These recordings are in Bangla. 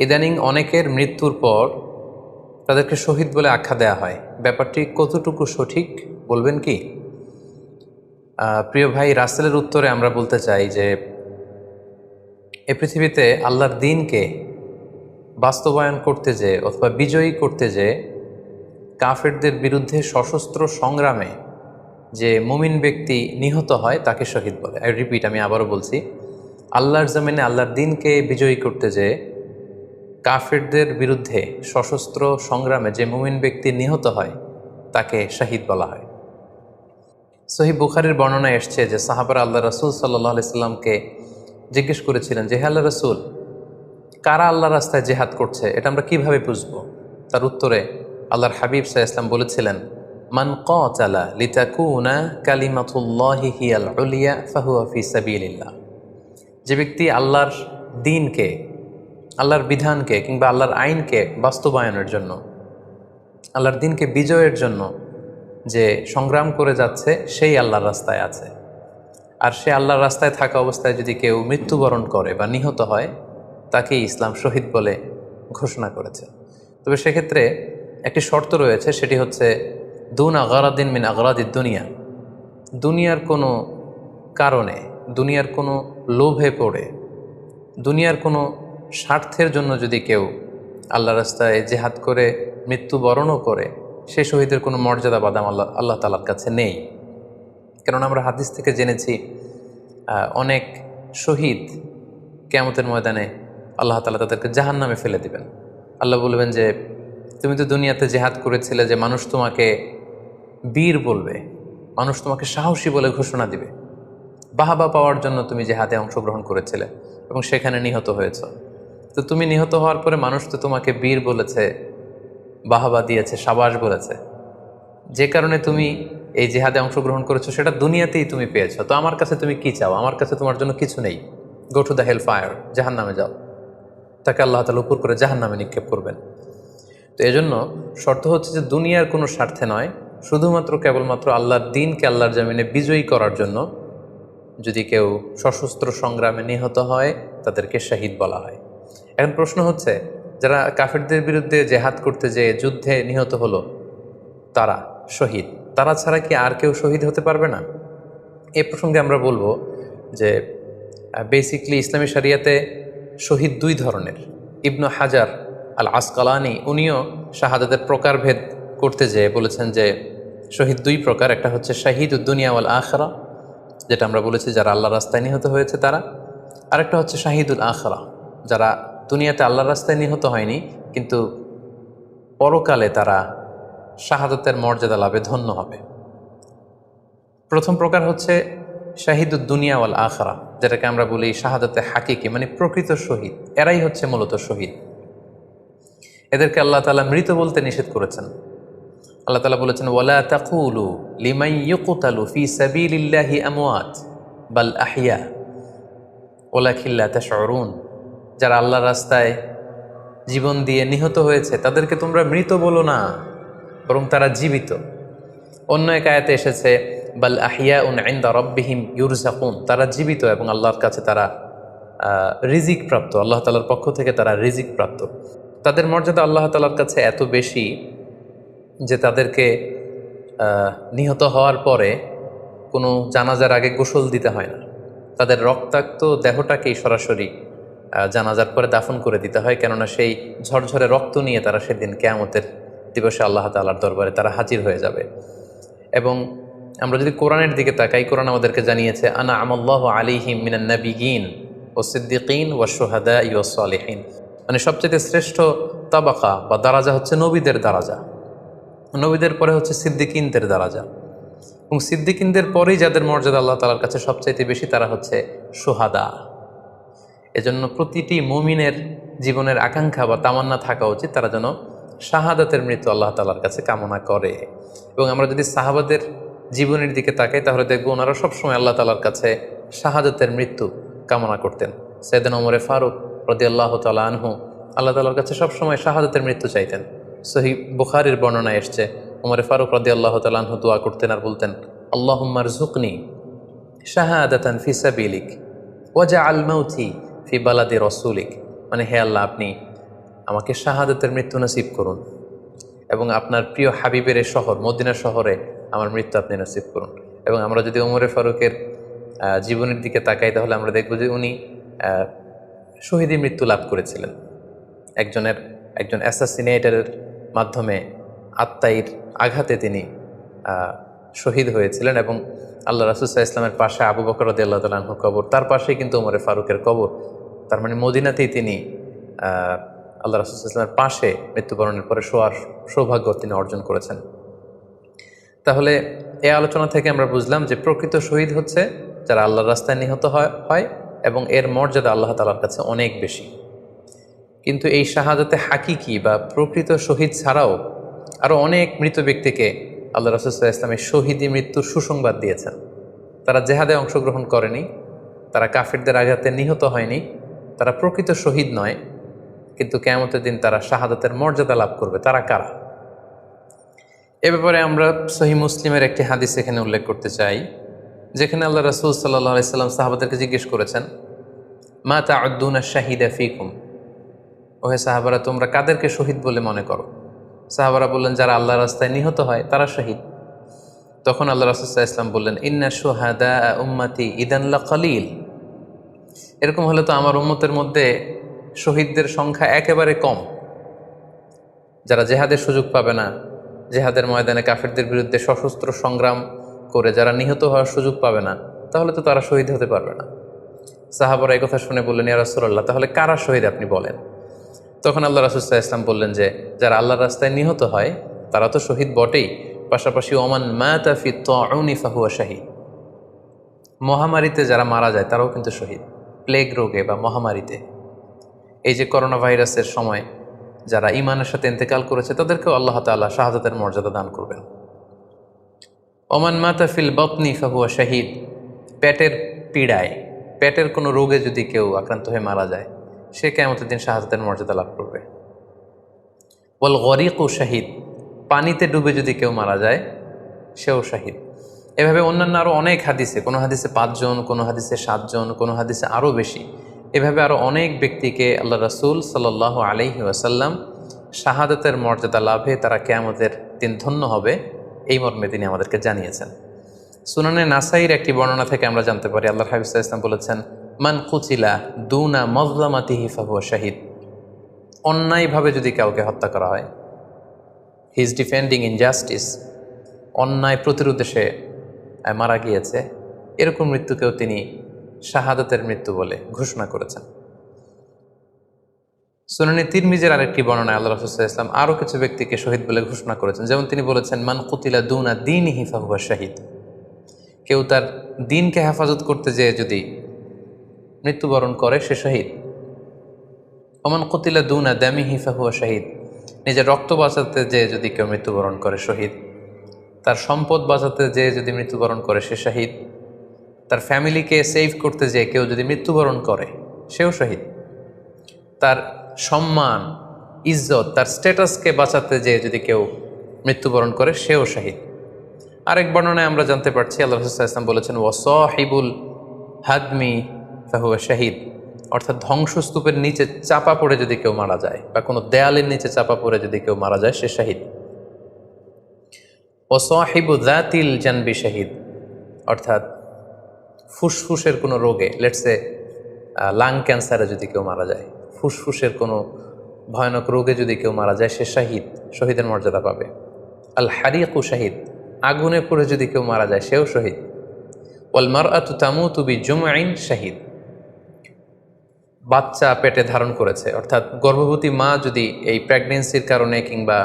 ইদানিং অনেকের মৃত্যুর পর তাদেরকে শহীদ বলে আখ্যা দেয়া হয়। ব্যাপারটি কতটুকু সঠিক বলবেন কি? প্রিয় ভাই, রাসেলের উত্তরে আমরা বলতে চাই যে এ পৃথিবীতে আল্লাহর দ্বীনকে বাস্তবায়ন করতে যেয়ে অথবা বিজয়ী করতে যেয়ে কাফেরদের বিরুদ্ধে সশস্ত্র সংগ্রামে যে মুমিন ব্যক্তি নিহত হয় তাকে শহীদ বলে। আমি আবারও বলছি, আল্লাহর জমিনে আল্লাহর দ্বীনকে বিজয়ী করতে যেয়ে কাফেরদের বিরুদ্ধে সশস্ত্র সংগ্রামে যে মুমিন ব্যক্তি নিহত হয় তাকে শহীদ বলা হয়। সহিহ বুখারীর বর্ণনায় এসছে যে সাহাবারা আল্লাহ রাসূল সাল্লাল্লাহু আলাইহি সাল্লামকে জিজ্ঞেস করেছিলেন যে, হে আল্লাহ রাসূল, কারা আল্লাহর রাস্তায় জিহাদ করছে এটা আমরা কিভাবে বুঝবো? তার উত্তরে আল্লাহর হাবিব সাল্লাল্লাহু আলাইহি সাল্লাম বলেছিলেন, মান কাতালা লিতাকুনা কালিমাতুল্লাহি হিয়াল উলিয়া ফাহুয়া ফি সাবিলিল্লাহ। যে ব্যক্তি আল্লাহর দ্বীনকে, আল্লাহর বিধানকে কিংবা আল্লাহর আইনকে বাস্তবায়নের জন্য, আল্লাহর দ্বীনকে বিজয়ের জন্য যে সংগ্রাম করে যাচ্ছে সেই আল্লাহর রাস্তায় আছে। আর সে আল্লাহর রাস্তায় থাকা অবস্থায় যদি কেউ মৃত্যুবরণ করে বা নিহত হয় তাকে ইসলাম শহীদ বলে ঘোষণা করেছে। তবে সেক্ষেত্রে একটি শর্ত রয়েছে, সেটি হচ্ছে দুন আগারাদিন মিন আগারাদিদ দুনিয়া। দুনিয়ার কোনো কারণে, দুনিয়ার কোনো লোভে পড়ে, দুনিয়ার কোনো স্বার্থের জন্য যদি কেউ আল্লাহ রাস্তায় জেহাদ করে মৃত্যুবরণও করে, সে শহীদের কোনো মর্যাদা বাদাম আল্লাহ তাআলার কাছে নেই। কারণ আমরা হাদিস থেকে জেনেছি অনেক শহীদ কিয়ামতের ময়দানে আল্লাহ তাআলা তাদেরকে জাহান্নামে ফেলে দিবেন। আল্লাহ বলবেন যে, তুমি তো দুনিয়াতে জেহাদ করেছিলে যে মানুষ তোমাকে বীর বলবে, মানুষ তোমাকে সাহসী বলে ঘোষণা দিবে, বাহাবা পাওয়ার জন্য তুমি জেহাদে অংশগ্রহণ করেছিলে এবং সেখানে নিহত হয়েছ। তো তুমি নিহত হওয়ার পরে মানুষ তো তোমাকে বীর বলেছে, বাহাবা দিয়েছে, সাবাস বলেছে, যে কারণে তুমি এই জেহাদে অংশগ্রহণ করেছো সেটা দুনিয়াতেই তুমি পেয়েছো। তো আমার কাছে তুমি কি চাও? আমার কাছে তোমার জন্য কিছু নেই। Go to the hell fire, জাহান্নামে যাও। তাকে আল্লাহ তাআলা উপর করে জাহান্নামে নিক্ষেপ করবেন। তো এজন্য শর্ত হচ্ছে যে দুনিয়ার কোনো স্বার্থে নয়, শুধুমাত্র কেবলমাত্র আল্লাহর দ্বীনকে আল্লাহর জমিনে বিজয়ী করার জন্য যদি কেউ সশস্ত্র সংগ্রামে নিহত হয় তাদেরকে শহীদ বলা হয়। এখন প্রশ্ন হচ্ছে, যারা কাফেরদের বিরুদ্ধে জেহাদ করতে যেয়ে যুদ্ধে নিহত হলো তারা শহীদ, তারা ছাড়া কি আর কেউ শহীদ হতে পারবে না? এ প্রসঙ্গে আমরা বলবো যে বেসিকলি ইসলামী শরিয়াতে শহীদ দুই ধরনের। ইবনু হাজার আল আসকালানি উনিও শাহাদাতের প্রকারভেদ করতে যেয়ে বলেছেন যে শহীদ দুই প্রকার। একটা হচ্ছে শাহিদুদ দুনিয়া ওয়াল আখিরা, যেটা আমরা বলেছি যারা আল্লাহর রাস্তায় নিহত হয়েছে তারা। আরেকটা হচ্ছে শাহিদুল আখিরা, যারা দুনিয়াতে আল্লাহর রাস্তায় নিহত হয়নি কিন্তু পরকালে তারা শাহাদাতের মর্যাদা লাভে ধন্য হবে। প্রথম প্রকার হচ্ছে শাহিদুদ দুনিয়া ওয়াল আখিরা, যেটাকে আমরা বলি শাহাদাতে হাকিকি, মানে প্রকৃত শহীদ। এরাই হচ্ছে মূলত শহীদ। এদেরকে আল্লাহ তাআলা মৃত বলতে নিষেধ করেছেন। আল্লাহ তাআলা বলেছেন, ওয়ালা তাকুলু লিমান ইউকতালু ফি সাবিলিল্লাহি আমওয়াত বাল আহইয়া ওয়ালাকিন লা তাশউরুন। যারা আল্লাহর রাস্তায় জীবন দিয়ে নিহত হয়েছে তাদেরকে তোমরা মৃত বলো না, বরং তারা জীবিত। অন্য এক আয়াতে এসেছে, বাল আহিয়াউন ইনদা রাব্বিহিম ইউরযাকুন, তারা জীবিত এবং আল্লাহর কাছে তারা রিজিক প্রাপ্ত, আল্লাহ তাআলার পক্ষ থেকে তারা রিজিক প্রাপ্ত। তাদের মর্যাদা আল্লাহ তাআলার কাছে এত বেশি যে তাদেরকে নিহত হওয়ার পরে কোনো জানাজার আগে গোসল দিতে হয় না। তাদের রক্তাক্ত দেহটাকেই সরাসরি জানাজার পরে দাফন করে দিতে হয়, কেননা সেই ঝরঝরে রক্ত নিয়ে তারা সেদিন কিয়ামতের দিবসে আল্লাহ তাআলার দরবারে তারা হাজির হয়ে যাবে। এবং আমরা যদি কোরআনের দিকে তাকাই, কোরআন আমাদেরকে জানিয়েছে, আনা আমাল্লাহু আলাইহিম মিনান নাবিয়িন ওয়াস সিদ্দিকিন ওয়াশ শুহাদাই ওয়াস সালিহিন, মানে সবচেয়ে শ্রেষ্ঠ তাবাকা বা দারাজা হচ্ছে নবীদের দারাজা, নবীদের পরে হচ্ছে সিদ্দিকিনদের দারাজা, এবং সিদ্দিকিনদের পরেই যাদের মর্যাদা আল্লাহ তাআলার কাছে সবচাইতে বেশি তারা হচ্ছে শুহাদা। এজন্য প্রতিটি মুমিনের জীবনের আকাঙ্ক্ষা বা তামান্না থাকা উচিত তারা যেন শাহাদাতের মৃত্যু আল্লাহ তাআলার কাছে কামনা করে। এবং আমরা যদি সাহাবাদের জীবনের দিকে তাকাই তাহলে দেখব ওনারা সবসময় আল্লাহ তাআলার কাছে শাহাদাতের মৃত্যু কামনা করতেন। সাইয়েদনা ওমর ফারুক রাদিয়াল্লাহু তাআলা আনহু আল্লাহ তাআলার কাছে সবসময় শাহাদাতের মৃত্যু চাইতেন। সহিহ বুখারীর বর্ণনায় এসছে, ওমর ফারুক রাদিয়াল্লাহু তাআলা আনহু দোয়া করতেন আর বলতেন, আল্লাহুম্মা রযুকনি শাহাদাতান ফি সাবিলিক ওয়াজআল মাউতি ফি বালাদি রাসূলিক, মানে হে আল্লাহ, আপনি আমাকে শাহাদাতের মৃত্যু নসিব করুন এবং আপনার প্রিয় হাবিবের এই শহর মদিনা শহরে আমার মৃত্যু আপনি নসিব করুন। এবং আমরা যদি ওমরে ফারুকের জীবনের দিকে তাকাই তাহলে আমরা দেখব যে উনি শহীদি মৃত্যু লাভ করেছিলেন। একজন অ্যাসাসিনেটরের মাধ্যমে আত্মাইর আঘাতে তিনি শহীদ হয়েছিলেন এবং আল্লাহ রাসূল সাল্লাল্লাহু আলাইহি ওয়াসাল্লামের পাশে আবু বকর রাদিয়াল্লাহু তাআলা আনহুর কবর, তার পাশেই কিন্তু ওমরে ফারুকের কবর। তার মানে মদিনাতেই তিনি আল্লাহ রাসূল সাল্লাল্লাহু আলাইহি ওয়াসাল্লামের পাশে মৃত্যুবরণের পরে শোয়ার সৌভাগ্য তিনি অর্জন করেছেন। তাহলে এই আলোচনা থেকে আমরা বুঝলাম যে প্রকৃত শহীদ হচ্ছে যারা আল্লাহর রাস্তায় নিহত হয় এবং এর মর্যাদা আল্লাহ তাআলার কাছে অনেক বেশি। কিন্তু এই শাহাদাতে হাকিকি বা প্রকৃত শহীদ ছাড়াও আরও অনেক মৃত ব্যক্তিকে আল্লাহ রাসূল সাল্লাল্লাহু আলাইহি ওয়াসাল্লামের শহীদি মৃত্যুর সুসংবাদ দিয়েছেন। তারা জেহাদে অংশগ্রহণ করেনি, তারা কাফিরদের আঘাতে নিহত হয়নি, তারা প্রকৃত শহীদ নয়, কিন্তু কিয়ামতের দিন তারা শাহাদাতের মর্যাদা লাভ করবে। তারা কারা? এ ব্যাপারে আমরা সহিহ মুসলিমের একটি হাদিস এখানে উল্লেখ করতে চাই, যেখানে আল্লাহ রাসূল সাল্লাল্লাহু আলাইহি ওয়াসাল্লাম সাহাবাদেরকে জিজ্ঞেস করেছেন, মা তা'উদ্দুনা শাহিদা ফীকুম, ওহে সাহাবারা তোমরা কাদেরকে শহীদ বলে মনে করো? সাহাবারা বললেন, যারা আল্লাহর রাস্তায় নিহত হয় তারা শহীদ। তখন আল্লাহ রাসূল সাল্লাল্লাহু আলাইহি ওয়াসাল্লাম বললেন, ইন্না শুহাদা উম্মতি ইদান লাকালিল, এরকম হলে তো আমার উম্মতের মধ্যে শহীদদের সংখ্যা একেবারে কম। যারা জেহাদের সুযোগ পাবে না, জেহাদের ময়দানে কাফিরদের বিরুদ্ধে সশস্ত্র সংগ্রাম করে যারা নিহত হওয়ার সুযোগ পাবে না, তাহলে তো তারা শহীদ হতে পারবে না। সাহাবারা এই কথা শুনে বললেন, ইয়া রাসূলুল্লাহ, তাহলে কারা শহীদ আপনি বলেন। তখন আল্লাহ রাসূল সাল্লাল্লাহু আলাইহি ওয়াসাল্লাম বললেন যে যারা আল্লাহর রাস্তায় নিহত হয় তারা তো শহীদ বটেই, পাশাপাশি ওমান মাতা ফি তাউনি ফাহুয়া শাহীদ, মহামারীতে যারা মারা যায় তারাও কিন্তু শহীদ। প্লেগ রোগে বা মহামারীতে, এই যে করোনা ভাইরাসের সময় যারা ঈমানের সাথে ইন্তেকাল করেছে তাদেরকেও আল্লাহ তাআলা শাহাদাতের মর্যাদা দান করবেন। ওমান মাতা ফিল বাতনি ফাহুয়া শাহীদ, পেটের পীড়ায়, পেটের কোনো রোগে যদি কেউ আক্রান্ত হয়ে মারা যায় সে কিয়ামতের দিন শাহাদাতের মর্যাদা লাভ করবে। ওয়াল গরিকু শাহীদ, পানিতে ডুবে যদি কেউ মারা যায় সেও শাহীদ। এভাবে অন্যান্য আরও অনেক হাদিসে, কোনো হাদিসে 5 জন, কোনো হাদিসে 7 জন, কোনো হাদিসে আরও বেশি, এভাবে আরও অনেক ব্যক্তিকে আল্লাহ রাসূল সাল্লাল্লাহু আলাইহি ওয়াসাল্লাম শাহাদাতের মর্যাদা লাভে তারা কিয়ামতের দিন ধন্য হবে এই মর্মে তিনি আমাদেরকে জানিয়েছেন। সুনানে নাসাইর একটি বর্ণনা থেকে আমরা জানতে পারি আল্লাহর হাবিব সাল্লাল্লাহু আলাইহি ওয়াসাল্লাম বলেছেন, মান কুতিলা দুনা মাজলামাতিহি ফাহুয়া শাহীদ, অন্যায়ভাবে যদি কাউকে হত্যা করা হয়, হি ইজ ডিফেন্ডিং ইনজাস্টিস, অন্যায় প্রতিরোধে সে মারা গিয়েছে, এরকম মৃত্যুকেও তিনি শাহাদাতের মৃত্যু বলে ঘোষণা করেছেন। সুনানে তিরমিজির আরেকটি বর্ণনায় আল্লাহ রাসূল সাল্লাল্লাহু আলাইহি ওয়াসাল্লাম আরও কিছু ব্যক্তিকে শহীদ বলে ঘোষণা করেছেন। যেমন তিনি বলেছেন, মান কুতিলা দুনা দীনিহি ফাহুয়া শাহীদ, কেউ তার দিনকে হেফাজত করতে যেয়ে যদি মৃত্যুবরণ করে সে শহীদ। ওমান কুতিলা দুনা দামিহি ফাহুয়া শাহীদ, নিজের রক্ত বাঁচাতে যেয়ে যদি কেউ মৃত্যুবরণ করে শহীদ। তার সম্পদ বাঁচাতে যেয়ে যদি মৃত্যুবরণ করে সে শহীদ। তার ফ্যামিলিকে সেভ করতে যেয়ে কেউ যদি মৃত্যুবরণ করে সেও শহীদ। তার সম্মান, ইজ্জত, তার স্ট্যাটাসকে বাঁচাতে যেয়ে যদি কেউ মৃত্যুবরণ করে সেও শহীদ। আরেক বর্ণনায় আমরা জানতে পারছি আল্লাহ রাসূল সাল্লাল্লাহু আলাইহি ওয়াসাল্লাম বলেছেন, ওয়াসাহিবুল হাদমি ফাহুয়া শাহীদ, অর্থাৎ ধ্বংসস্তূপের নিচে চাপা পড়ে যদি কেউ মারা যায় বা কোনো দেয়ালের নিচে চাপা পড়ে যদি কেউ মারা যায় সে শাহীদ। ওয়াসাহিবু যাতিল জানবি শাহীদ, অর্থাৎ ফুসফুসের কোনো রোগে, লেটসে লাং ক্যান্সারে যদি কেউ মারা যায়, ফুসফুসের কোনো ভয়ানক রোগে যদি কেউ মারা যায় সে শাহীদ, শহীদের মর্যাদা পাবে। আল হারিকু শাহীদ, আগুনে পড়ে যদি কেউ মারা যায় সেও শহীদ। ওয়াল মারআতু তামুতু বিজুমঈন শাহীদ, বাচ্চা পেটে ধারণ করেছে, অর্থাৎ গর্ভবতী মা যদি এই প্রেগনেন্সির কারণে কিংবা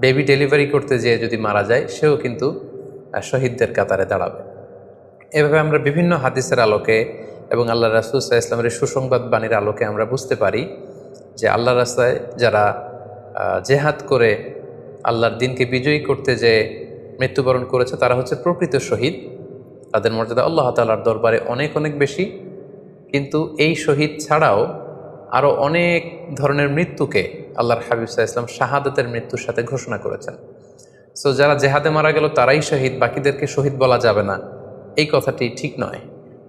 বেবি ডেলিভারি করতে যেয়ে যদি মারা যায় সেও কিন্তু শহীদদের কাতারে দাঁড়াবে। এভাবে আমরা বিভিন্ন হাদিসের আলোকে এবং আল্লাহ রাসূল সাল্লাল্লাহু আলাইহি ওয়াসাল্লামের সুসংবাদ বাণীর আলোকে আমরা বুঝতে পারি যে আল্লাহর রাস্তায় যারা জেহাদ করে আল্লাহর দিনকে বিজয়ী করতে যে মৃত্যুবরণ করেছে তারা হচ্ছে প্রকৃত শহীদ। তাদের মর্যাদা আল্লাহ তাআলার দরবারে অনেক অনেক বেশি। কিন্তু এই শহীদ ছাড়াও আরও অনেক ধরনের মৃত্যুকে আল্লাহর হাবিব সাল্লাল্লাহু আলাইহি ওয়াসাল্লাম শাহাদাতের মৃত্যুর সাথে ঘোষণা করেছেন। সো যারা জেহাদে মারা গেল তারাই শহীদ, বাকিদেরকে শহীদ বলা যাবে না, এই কথাটি ঠিক নয়।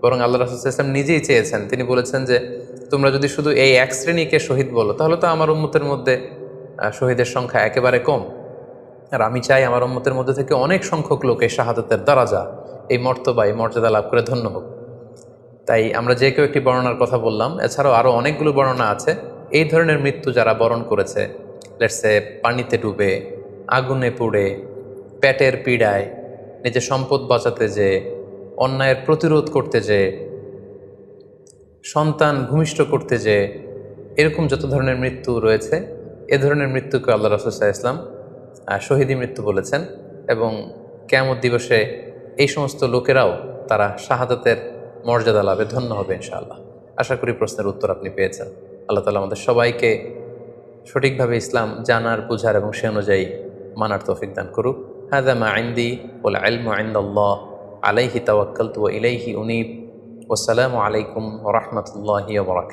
বরং আল্লাহ রাসূল সাল্লাল্লাহু আলাইহি ওয়াসাল্লাম নিজেই চেয়েছেন, তিনি বলেছেন যে তোমরা যদি শুধু এই এক শ্রেণীকে শহীদ বলো তাহলে তো আমার উম্মতের মধ্যে শহীদের সংখ্যা একেবারে কম। আর আমি চাই আমার উম্মতের মধ্যে থেকে অনেক সংখ্যক লোক এই শাহাদাতের দারাজা, এই মর্তবা, এই মর্যাদা লাভ করে ধন্য হোক। তাই আমরা যে কেউ একটি বর্ণনার কথা বললাম, এছাড়াও আরও অনেকগুলো বর্ণনা আছে। এই ধরনের মৃত্যু যারা বরণ করেছে, লেটসে পানিতে ডুবে, আগুনে পুড়ে, পেটের পীড়ায়, নিজের সম্পদ বাঁচাতে যে, অন্যায়ের প্রতিরোধ করতে যে, সন্তান ভূমিষ্ঠ করতে যে, এরকম যত ধরনের মৃত্যু রয়েছে, এ ধরনের মৃত্যুকে আল্লাহ রাসূল সাল্লাল্লাহু আলাইহি ওয়াসাল্লাম শহীদি মৃত্যু বলেছেন। এবং কিয়ামত দিবসে এই সমস্ত লোকেরাও তারা শাহাদাতের মর্যাদা লাভে ধন্য হবে ইনশাআল্লাহ। আশা করি প্রশ্নের উত্তর আপনি পেয়েছেন। আল্লাহ তাআলা আমাদের সবাইকে সঠিকভাবে ইসলাম জানার, বুঝার এবং সে অনুযায়ী মানার তৌফিক দান করুক। হাযা মা ইনদি ওয়াল ইলমু ইনদাল্লাহ আলাইহি তাওয়াক্কালতু ওয়া ইলাইহি উনীব। ওয়াসসালামু আলাইকুম ওয়া রাহমাতুল্লাহি ওয়া বারাকাতুহু।